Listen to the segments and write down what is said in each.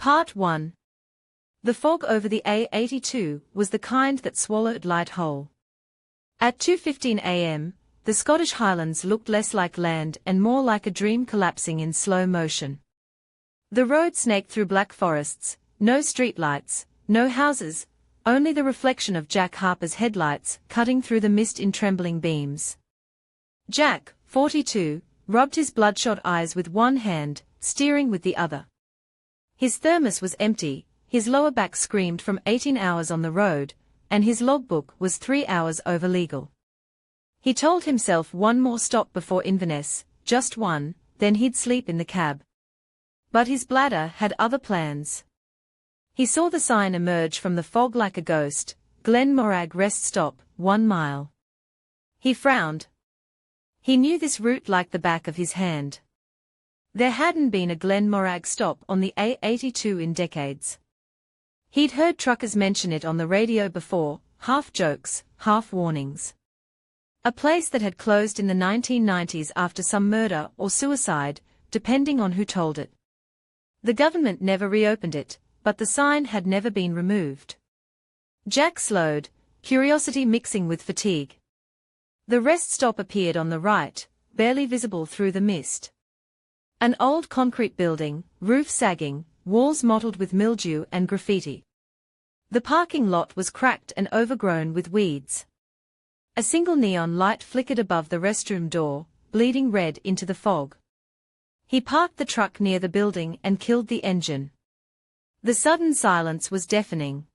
Part 1. The fog over the A82 was the kind that swallowed light whole. At 2:15 a.m., the Scottish Highlands looked less like land and more like a dream collapsing in slow motion. The road snaked through black forests, no streetlights, no houses, only the reflection of Jack Harper's headlights cutting through the mist in trembling beams. Jack, 42, rubbed his bloodshot eyes with one hand, steering with the other. His thermos was empty, his lower back screamed from 18 hours on the road, and his logbook was 3 hours over legal. He told himself one more stop before Inverness, just one, then he'd sleep in the cab. But his bladder had other plans. He saw the sign emerge from the fog like a ghost, Glen Morag Rest Stop, 1 mile. He frowned. He knew this route like the back of his hand. There hadn't been a Glen Morag stop on the A82 in decades. He'd heard truckers mention it on the radio before, half jokes, half warnings. A place that had closed in the 1990s after some murder or suicide, depending on who told it. The government never reopened it, but the sign had never been removed. Jack slowed, curiosity mixing with fatigue. The rest stop appeared on the right, barely visible through the mist. An old concrete building, roof sagging, walls mottled with mildew and graffiti. The parking lot was cracked and overgrown with weeds. A single neon light flickered above the restroom door, bleeding red into the fog. He parked the truck near the building and killed the engine. The sudden silence was deafening.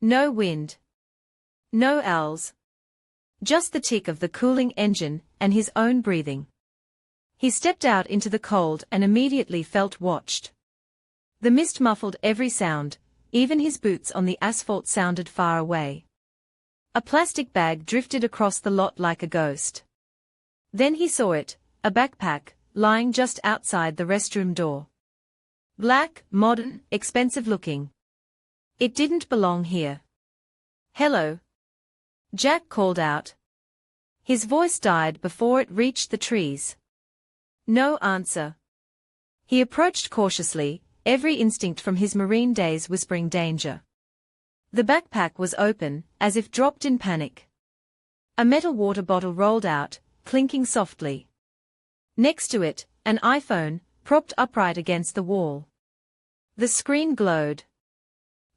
No wind. No owls. Just the tick of the cooling engine and his own breathing. He stepped out into the cold and immediately felt watched. The mist muffled every sound, even his boots on the asphalt sounded far away. A plastic bag drifted across the lot like a ghost. Then he saw it, a backpack, lying just outside the restroom door. Black, modern, expensive-looking. It didn't belong here. "Hello," Jack called out. His voice died before it reached the trees. No answer. He approached cautiously, every instinct from his marine days whispering danger. The backpack was open, as if dropped in panic. A metal water bottle rolled out, clinking softly. Next to it, an iPhone, propped upright against the wall. The screen glowed.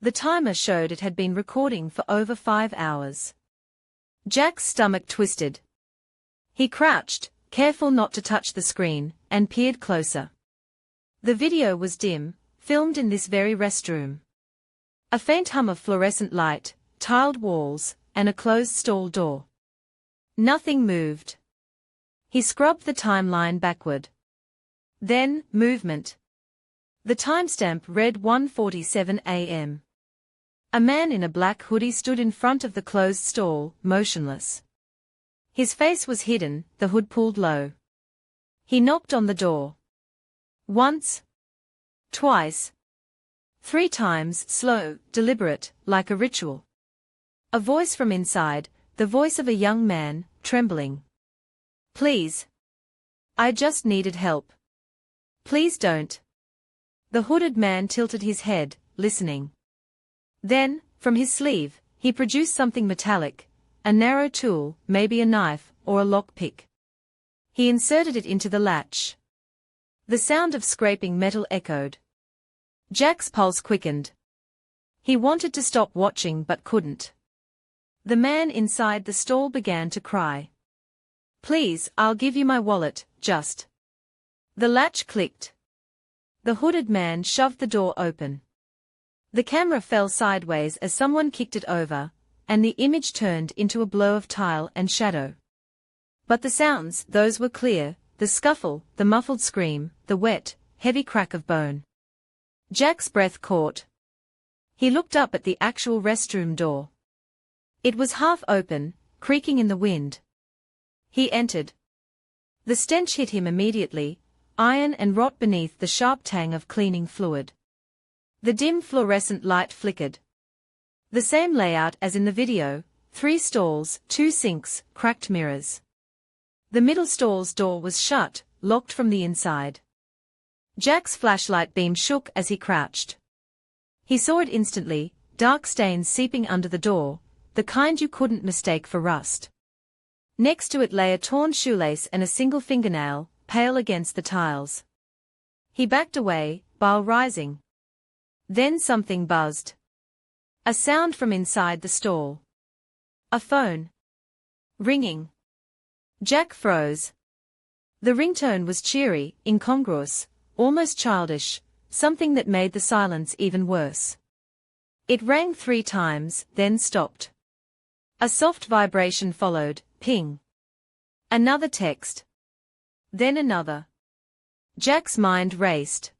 The timer showed it had been recording for over 5 hours. Jack's stomach twisted. He crouched, careful not to touch the screen, and peered closer. The video was dim, filmed in this very restroom. A faint hum of fluorescent light, tiled walls, and a closed stall door. Nothing moved. He scrubbed the timeline backward. Then, movement. The timestamp read 1:47 a.m. A man in a black hoodie stood in front of the closed stall, motionless. His face was hidden, the hood pulled low. He knocked on the door. Once. Twice. 3 times, slow, deliberate, like a ritual. A voice from inside, the voice of a young man, trembling. "Please. I just needed help. Please don't." The hooded man tilted his head, listening. Then, from his sleeve, he produced something metallic, a narrow tool, maybe a knife, or a lockpick. He inserted it into the latch. The sound of scraping metal echoed. Jack's pulse quickened. He wanted to stop watching but couldn't. The man inside the stall began to cry. "Please, I'll give you my wallet, just." The latch clicked. The hooded man shoved the door open. The camera fell sideways as someone kicked it over, and the image turned into a blur of tile and shadow. But the sounds, those were clear, the scuffle, the muffled scream, the wet, heavy crack of bone. Jack's breath caught. He looked up at the actual restroom door. It was half open, creaking in the wind. He entered. The stench hit him immediately, iron and rot beneath the sharp tang of cleaning fluid. The dim fluorescent light flickered. The same layout as in the video, 3 stalls, 2 sinks, cracked mirrors. The middle stall's door was shut, locked from the inside. Jack's flashlight beam shook as he crouched. He saw it instantly, dark stains seeping under the door, the kind you couldn't mistake for rust. Next to it lay a torn shoelace and a single fingernail, pale against the tiles. He backed away, bile rising. Then something buzzed. A sound from inside the stall. A phone. Ringing. Jack froze. The ringtone was cheery, incongruous, almost childish, something that made the silence even worse. It rang 3 times, then stopped. A soft vibration followed, ping. Another text. Then another. Jack's mind raced.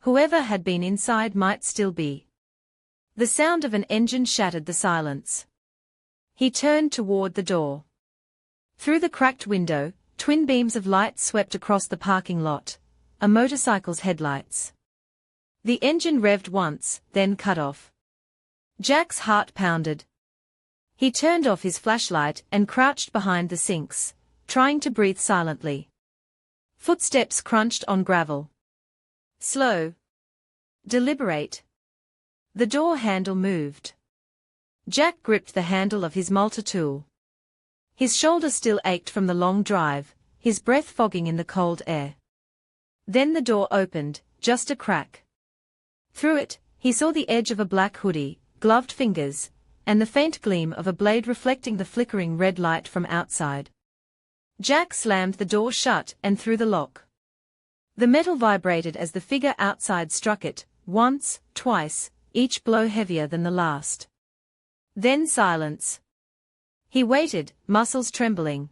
Whoever had been inside might still be. The sound of an engine shattered the silence. He turned toward the door. Through the cracked window, twin beams of light swept across the parking lot, a motorcycle's headlights. The engine revved once, then cut off. Jack's heart pounded. He turned off his flashlight and crouched behind the sinks, trying to breathe silently. Footsteps crunched on gravel. Slow. Deliberate. The door handle moved. Jack gripped the handle of his multi-tool. His shoulder still ached from the long drive, his breath fogging in the cold air. Then the door opened, just a crack. Through it, he saw the edge of a black hoodie, gloved fingers, and the faint gleam of a blade reflecting the flickering red light from outside. Jack slammed the door shut and threw the lock. The metal vibrated as the figure outside struck it, once, twice, each blow heavier than the last. Then silence. He waited, muscles trembling.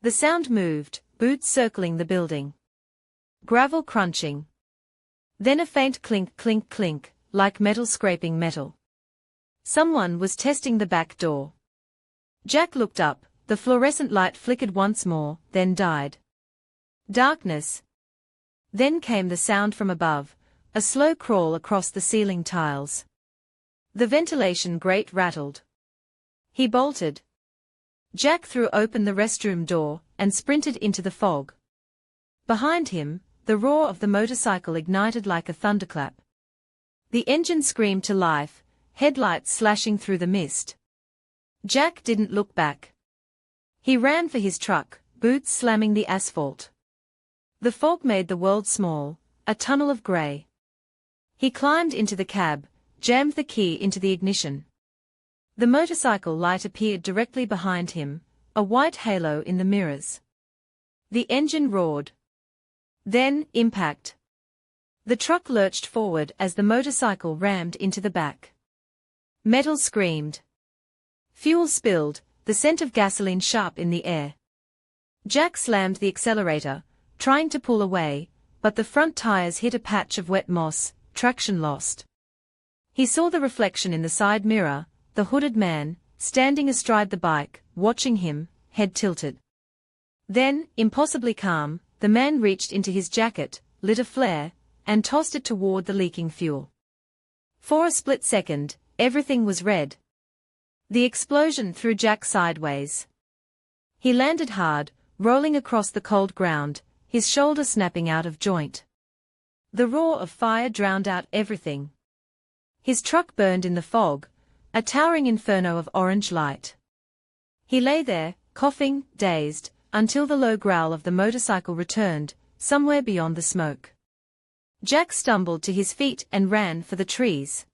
The sound moved, boots circling the building. Gravel crunching. Then a faint clink clink clink, like metal scraping metal. Someone was testing the back door. Jack looked up, the fluorescent light flickered once more, then died. Darkness. Then came the sound from above, a slow crawl across the ceiling tiles. The ventilation grate rattled. He bolted. Jack threw open the restroom door and sprinted into the fog. Behind him, the roar of the motorcycle ignited like a thunderclap. The engine screamed to life, headlights slashing through the mist. Jack didn't look back. He ran for his truck, boots slamming the asphalt. The fog made the world small, a tunnel of grey. He climbed into the cab, jammed the key into the ignition. The motorcycle light appeared directly behind him, a white halo in the mirrors. The engine roared. Then, impact. The truck lurched forward as the motorcycle rammed into the back. Metal screamed. Fuel spilled, the scent of gasoline sharp in the air. Jack slammed the accelerator, trying to pull away, but the front tires hit a patch of wet moss, traction lost. He saw the reflection in the side mirror, the hooded man, standing astride the bike, watching him, head tilted. Then, impossibly calm, the man reached into his jacket, lit a flare, and tossed it toward the leaking fuel. For a split second, everything was red. The explosion threw Jack sideways. He landed hard, rolling across the cold ground, his shoulder snapping out of joint. The roar of fire drowned out everything. His truck burned in the fog, a towering inferno of orange light. He lay there, coughing, dazed, until the low growl of the motorcycle returned, somewhere beyond the smoke. Jack stumbled to his feet and ran for the trees.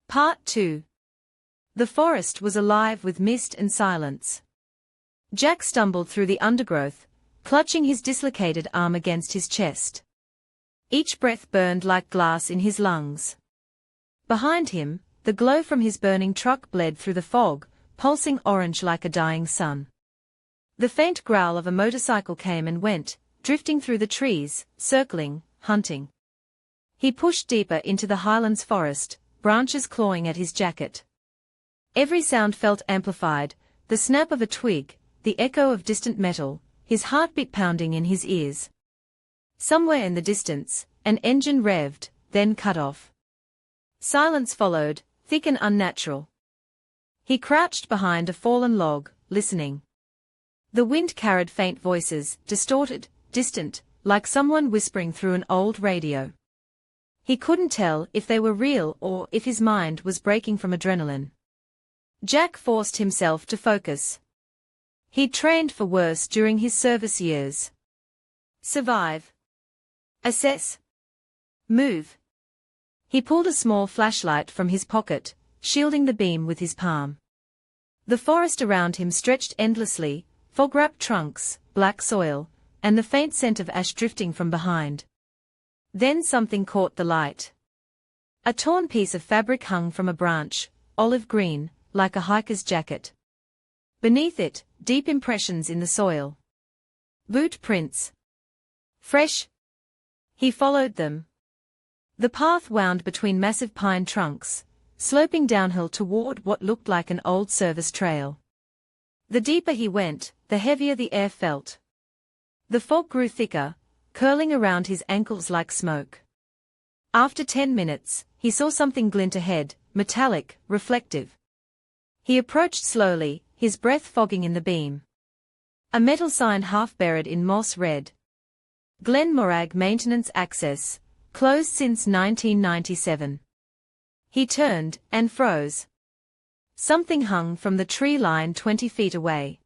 Part 2. The forest was alive with mist and silence. Jack stumbled through the undergrowth, clutching his dislocated arm against his chest. Each breath burned like glass in his lungs. Behind him, the glow from his burning truck bled through the fog, pulsing orange like a dying sun. The faint growl of a motorcycle came and went, drifting through the trees, circling, hunting. He pushed deeper into the Highlands forest, branches clawing at his jacket. Every sound felt amplified, the snap of a twig, the echo of distant metal, his heartbeat pounding in his ears. Somewhere in the distance, an engine revved, then cut off. Silence followed, thick and unnatural. He crouched behind a fallen log, listening. The wind carried faint voices, distorted, distant, like someone whispering through an old radio. He couldn't tell if they were real or if his mind was breaking from adrenaline. Jack forced himself to focus. He'd trained for worse during his service years. Survive. Assess. Move. He pulled a small flashlight from his pocket, shielding the beam with his palm. The forest around him stretched endlessly, fog-wrapped trunks, black soil, and the faint scent of ash drifting from behind. Then something caught the light. A torn piece of fabric hung from a branch, olive green, like a hiker's jacket. Beneath it, deep impressions in the soil. Boot prints. Fresh. He followed them. The path wound between massive pine trunks, sloping downhill toward what looked like an old service trail. The deeper he went, the heavier the air felt. The fog grew thicker, curling around his ankles like smoke. After 10 minutes, he saw something glint ahead, metallic, reflective. He approached slowly, his breath fogging in the beam. A metal sign half buried in moss read. Glen Morag Maintenance Access, closed since 1997. He turned and froze. Something hung from the tree line 20 feet away.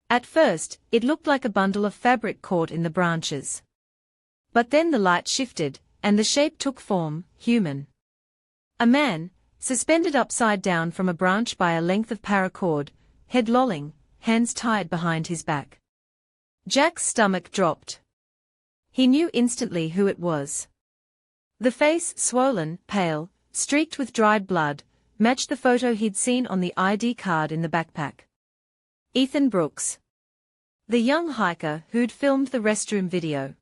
At first, it looked like a bundle of fabric caught in the branches. But then the light shifted, and the shape took form, human. A man, suspended upside down from a branch by a length of paracord, head lolling, hands tied behind his back. Jack's stomach dropped. He knew instantly who it was. The face, swollen, pale, streaked with dried blood, matched the photo he'd seen on the ID card in the backpack. Ethan Brooks. The young hiker who'd filmed the restroom video.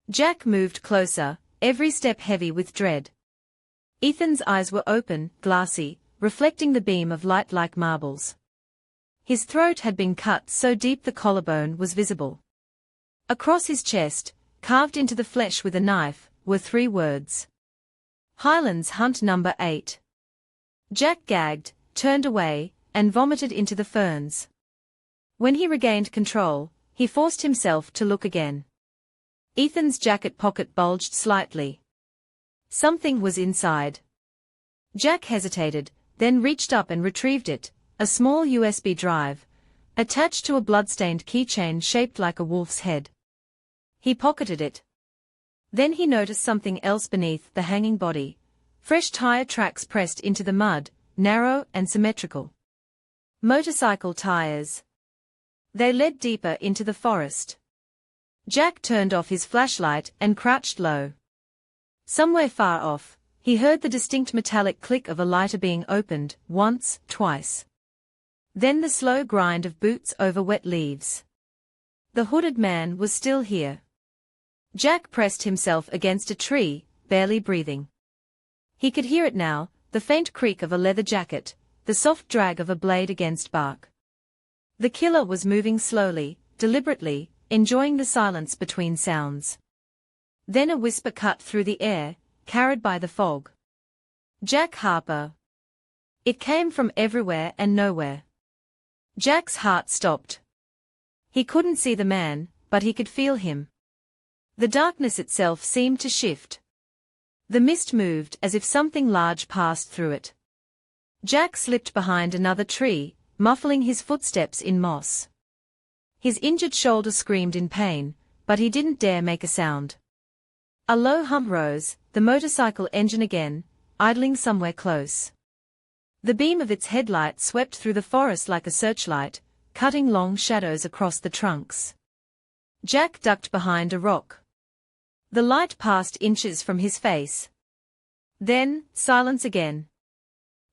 Jack moved closer, every step heavy with dread. Ethan's eyes were open, glassy, reflecting the beam of light like marbles. His throat had been cut so deep the collarbone was visible. Across his chest, carved into the flesh with a knife, were 3 words. Highland's Hunt Number 8. Jack gagged, turned away, and vomited into the ferns. When he regained control, he forced himself to look again. Ethan's jacket pocket bulged slightly. Something was inside. Jack hesitated, then reached up and retrieved it, a small USB drive, attached to a blood-stained keychain shaped like a wolf's head. He pocketed it. Then he noticed something else beneath the hanging body. Fresh tire tracks pressed into the mud, narrow and symmetrical. Motorcycle tires. They led deeper into the forest. Jack turned off his flashlight and crouched low. Somewhere far off, he heard the distinct metallic click of a lighter being opened, once, twice. Then the slow grind of boots over wet leaves. The hooded man was still here. Jack pressed himself against a tree, barely breathing. He could hear it now, the faint creak of a leather jacket, the soft drag of a blade against bark. The killer was moving slowly, deliberately, enjoying the silence between sounds. Then a whisper cut through the air, carried by the fog. Jack Harper. It came from everywhere and nowhere. Jack's heart stopped. He couldn't see the man, but he could feel him. The darkness itself seemed to shift. The mist moved as if something large passed through it. Jack slipped behind another tree, muffling his footsteps in moss. His injured shoulder screamed in pain, but he didn't dare make a sound. A low hum rose, the motorcycle engine again, idling somewhere close. The beam of its headlight swept through the forest like a searchlight, cutting long shadows across the trunks. Jack ducked behind a rock. The light passed inches from his face. Then, silence again.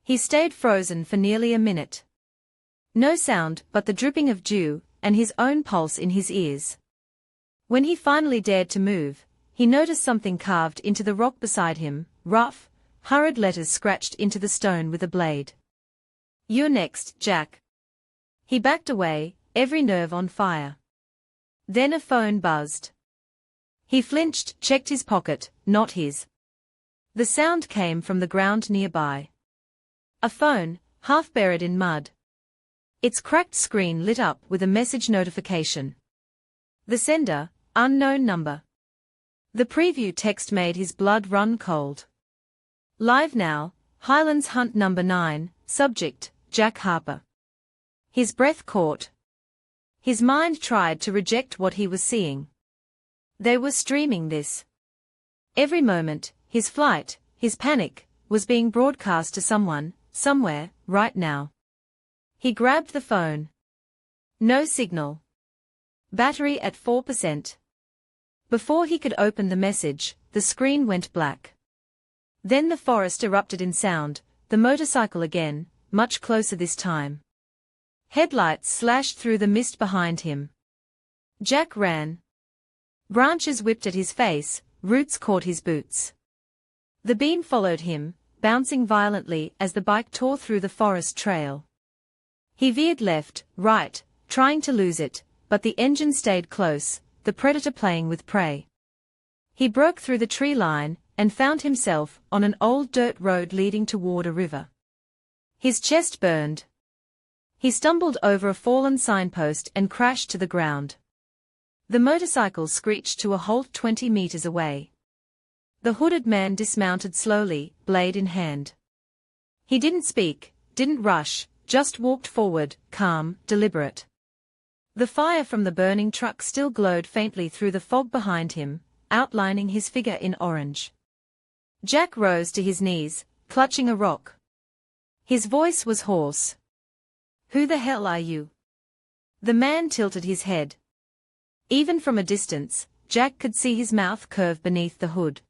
He stayed frozen for nearly a minute. No sound but the dripping of dew, and his own pulse in his ears. When he finally dared to move, he noticed something carved into the rock beside him, rough, hurried letters scratched into the stone with a blade. "You're next, Jack." He backed away, every nerve on fire. Then a phone buzzed. He flinched, checked his pocket, not his. The sound came from the ground nearby. A phone, half buried in mud. Its cracked screen lit up with a message notification. The sender, unknown number. The preview text made his blood run cold. Live now, Highlands Hunt number 9, subject, Jack Harper. His breath caught. His mind tried to reject what he was seeing. They were streaming this. Every moment, his flight, his panic, was being broadcast to someone, somewhere, right now. He grabbed the phone. No signal. Battery at 4%. Before he could open the message, the screen went black. Then the forest erupted in sound, the motorcycle again, much closer this time. Headlights slashed through the mist behind him. Jack ran. Branches whipped at his face, roots caught his boots. The beam followed him, bouncing violently as the bike tore through the forest trail. He veered left, right, trying to lose it, but the engine stayed close, the predator playing with prey. He broke through the tree line, and found himself on an old dirt road leading toward a river. His chest burned. He stumbled over a fallen signpost and crashed to the ground. The motorcycle screeched to a halt 20 meters away. The hooded man dismounted slowly, blade in hand. He didn't speak, didn't rush, just walked forward, calm, deliberate. The fire from the burning truck still glowed faintly through the fog behind him, outlining his figure in orange. Jack rose to his knees, clutching a rock. His voice was hoarse. "Who the hell are you?" The man tilted his head. Even from a distance, Jack could see his mouth curve beneath the hood.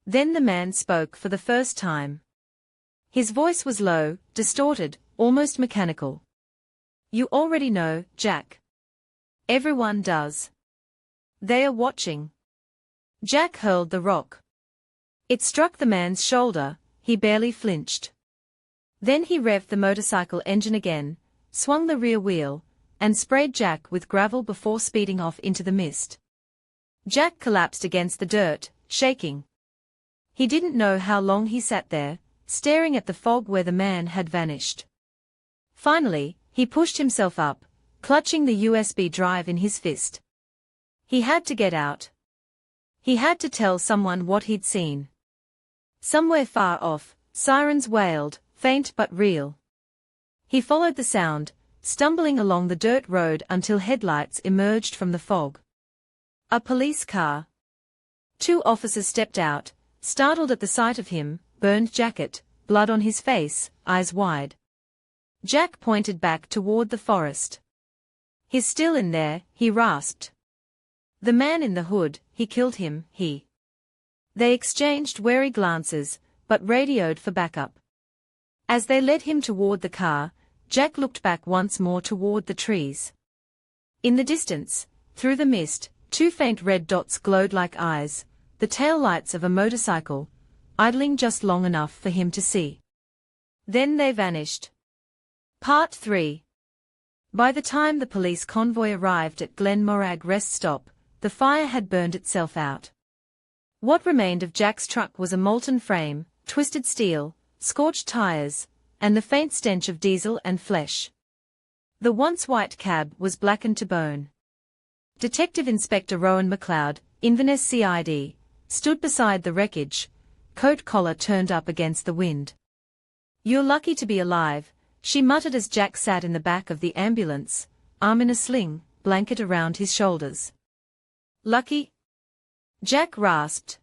Then the man spoke for the first time. His voice was low, distorted, almost mechanical. "You already know, Jack. Everyone does. They are watching." Jack hurled the rock. It struck the man's shoulder, he barely flinched. Then he revved the motorcycle engine again, swung the rear wheel, and sprayed Jack with gravel before speeding off into the mist. Jack collapsed against the dirt, shaking. He didn't know how long he sat there, staring at the fog where the man had vanished. Finally, he pushed himself up, clutching the USB drive in his fist. He had to get out. He had to tell someone what he'd seen. Somewhere far off, sirens wailed, faint but real. He followed the sound, stumbling along the dirt road until headlights emerged from the fog. A police car. 2 officers stepped out, startled at the sight of him, burned jacket, blood on his face, eyes wide. Jack pointed back toward the forest. "He's still in there," he rasped. "The man in the hood, he killed him, he." They exchanged wary glances, but radioed for backup. As they led him toward the car, Jack looked back once more toward the trees. In the distance, through the mist, 2 faint red dots glowed like eyes, the taillights of a motorcycle, idling just long enough for him to see. Then they vanished. Part 3. By the time the police convoy arrived at Glen Morag rest stop, the fire had burned itself out. What remained of Jack's truck was a molten frame, twisted steel, scorched tires, and the faint stench of diesel and flesh. The once white cab was blackened to bone. Detective Inspector Rowan McLeod, Inverness CID, stood beside the wreckage, coat collar turned up against the wind. "You're lucky to be alive," she muttered as Jack sat in the back of the ambulance, arm in a sling, blanket around his shoulders. "Lucky?" Jack rasped.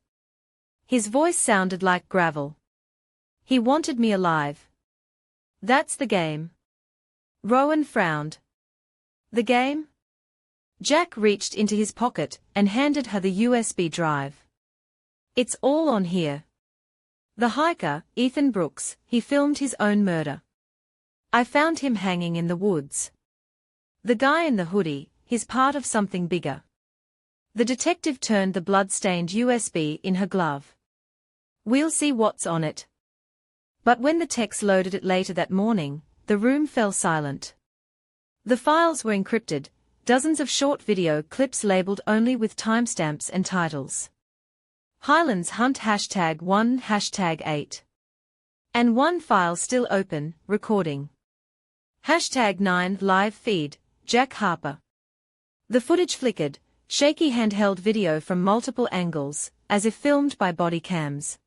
His voice sounded like gravel. "He wanted me alive. That's the game." Rowan frowned. "The game?" Jack reached into his pocket and handed her the USB drive. "It's all on here. The hiker, Ethan Brooks, he filmed his own murder. I found him hanging in the woods. The guy in the hoodie, he's part of something bigger." The detective turned the blood-stained USB in her glove. "We'll see what's on it." But when the techs loaded it later that morning, the room fell silent. The files were encrypted, dozens of short video clips labeled only with timestamps and titles. Highlands Hunt #1 #8. And one file still open, recording. #9 live feed, Jack Harper. The footage flickered, Shaky handheld video from multiple angles, as if filmed by body cams.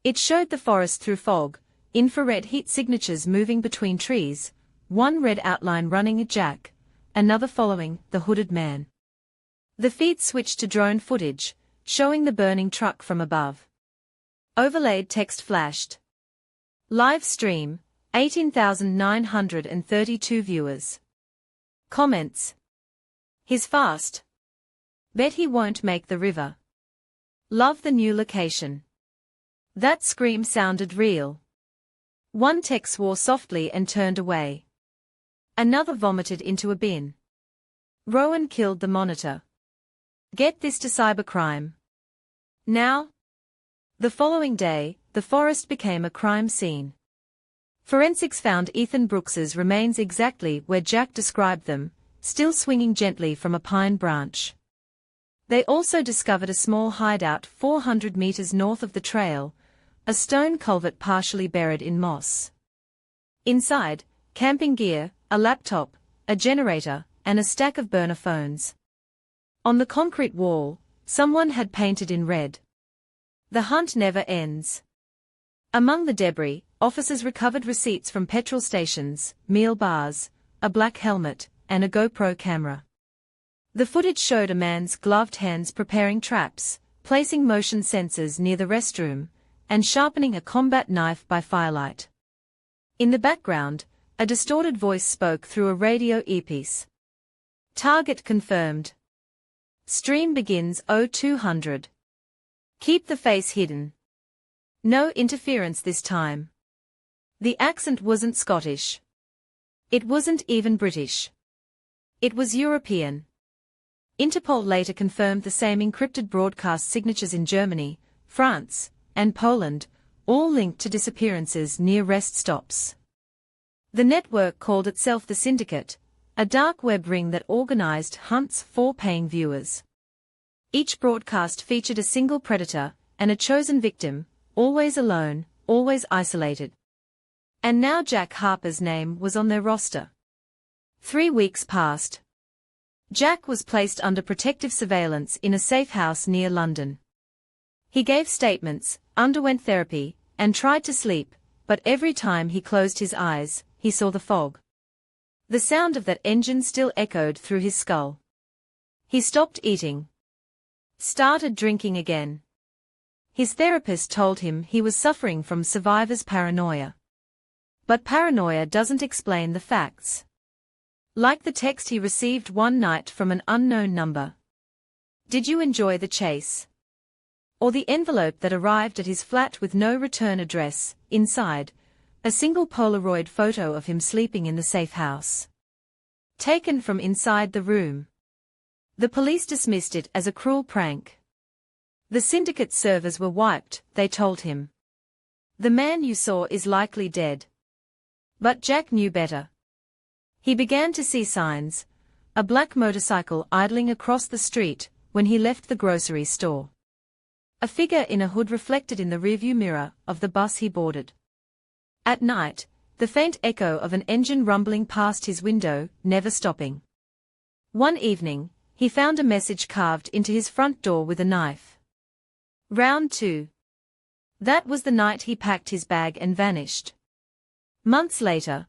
It showed the forest through fog, infrared heat signatures moving between trees, one red outline running at Jack, another following the hooded man. The feed switched to drone footage, showing the burning truck from above. Overlaid text flashed. Live stream, 18,932 viewers. Comments. He's fast. Bet he won't make the river. Love the new location. That scream sounded real. One tech swore softly and turned away. Another vomited into a bin. Rowan killed the monitor. Get this to cybercrime. Now? The following day, the forest became a crime scene. Forensics found Ethan Brooks's remains exactly where Jack described them, still swinging gently from a pine branch. They also discovered a small hideout 400 meters north of the trail, a stone culvert partially buried in moss. Inside, camping gear, a laptop, a generator, and a stack of burner phones. On the concrete wall, someone had painted in red. The hunt never ends. Among the debris, officers recovered receipts from petrol stations, meal bars, a black helmet, and a GoPro camera. The footage showed a man's gloved hands preparing traps, placing motion sensors near the restroom, and sharpening a combat knife by firelight. In the background, a distorted voice spoke through a radio earpiece. Target confirmed. Stream begins 0200. Keep the face hidden. No interference this time. The accent wasn't Scottish. It wasn't even British. It was European. Interpol later confirmed the same encrypted broadcast signatures in Germany, France, and Poland, all linked to disappearances near rest stops. The network called itself the Syndicate, a dark web ring that organized hunts for paying viewers. Each broadcast featured a single predator and a chosen victim, always alone, always isolated. And now Jack Harper's name was on their roster. 3 weeks passed. Jack was placed under protective surveillance in a safe house near London. He gave statements, underwent therapy, and tried to sleep, but every time he closed his eyes, he saw the fog. The sound of that engine still echoed through his skull. He stopped eating. Started drinking again. His therapist told him he was suffering from survivor's paranoia. But paranoia doesn't explain the facts. Like the text he received one night from an unknown number. Did you enjoy the chase? Or the envelope that arrived at his flat with no return address, inside, a single Polaroid photo of him sleeping in the safe house. Taken from inside the room. The police dismissed it as a cruel prank. The syndicate servers were wiped, they told him. The man you saw is likely dead. But Jack knew better. He began to see signs, a black motorcycle idling across the street when he left the grocery store. A figure in a hood reflected in the rearview mirror of the bus he boarded. At night, the faint echo of an engine rumbling past his window, never stopping. One evening, he found a message carved into his front door with a knife. Round 2. That was the night he packed his bag and vanished. Months later,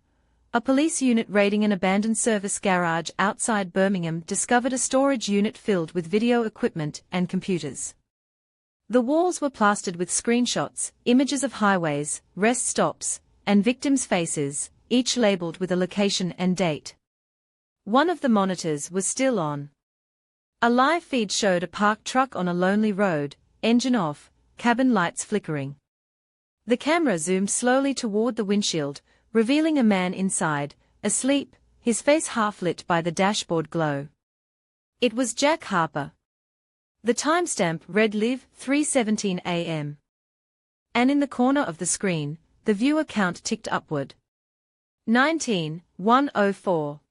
a police unit raiding an abandoned service garage outside Birmingham discovered a storage unit filled with video equipment and computers. The walls were plastered with screenshots, images of highways, rest stops, and victims' faces, each labeled with a location and date. One of the monitors was still on. A live feed showed a parked truck on a lonely road, engine off, cabin lights flickering. The camera zoomed slowly toward the windshield, revealing a man inside, asleep, his face half-lit by the dashboard glow. It was Jack Harper. The timestamp read live 3:17 a.m. And in the corner of the screen, the viewer count ticked upward. 19,104.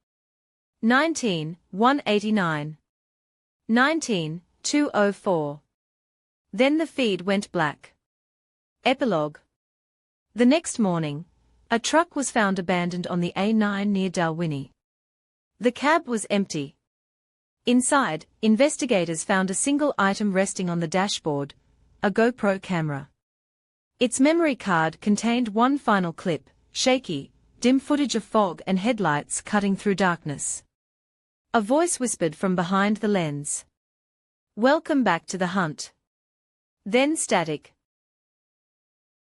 19,189. 19,204. Then the feed went black. Epilogue. The next morning, a truck was found abandoned on the A9 near Dalwhinnie. The cab was empty. Inside, investigators found a single item resting on the dashboard, a GoPro camera. Its memory card contained one final clip, shaky, dim footage of fog and headlights cutting through darkness. A voice whispered from behind the lens. "Welcome back to the hunt." Then static.